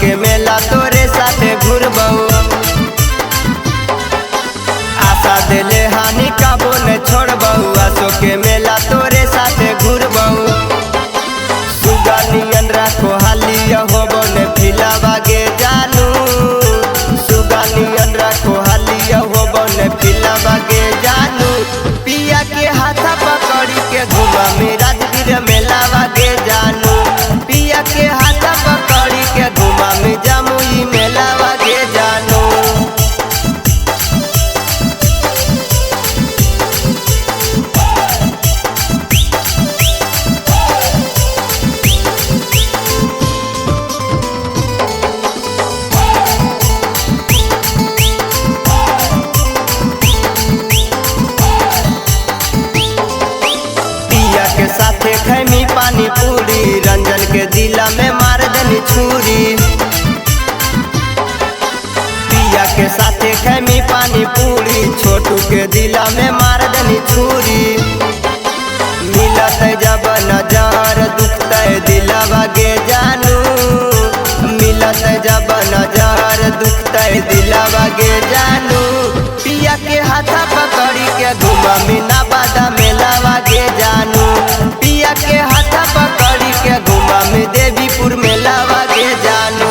के मेला तोरे साथे घुरबऊ। आशा दिले हानि काबो न छोड़बऊ, आसो के मेला तोरे साथे घुरबऊ। सुगा नियन राखो हालिया होबो ने फिलावा गे जानू, सुगा नियन राखो हालिया होबो ने फिलावा गे जानू। पिया के हाथा पकड़ी के घुमा में राजगीर मेलावा गे जानू, पिया के हाथा पकड़ी के घुमा में जामुई मेलावा गे जानू। के साथे खैमी पानी पूरी, रंजन के दिला में मार देनी छुरी। पिया के साथे खैमी पानी पूरी, छोटू के दिला में मार देनी छुरी। मिलत जब नजर दुखते दिलावा गे जानू, मिलत जब नजर दुखते दिलावा गे जानू। पिया के हाथा पकड़ी के घुमा मीना बादा मेलावा गे जानू, पिया के हाथा पकड़ी के घुमा में देवीपुर मेलावा गे जानू।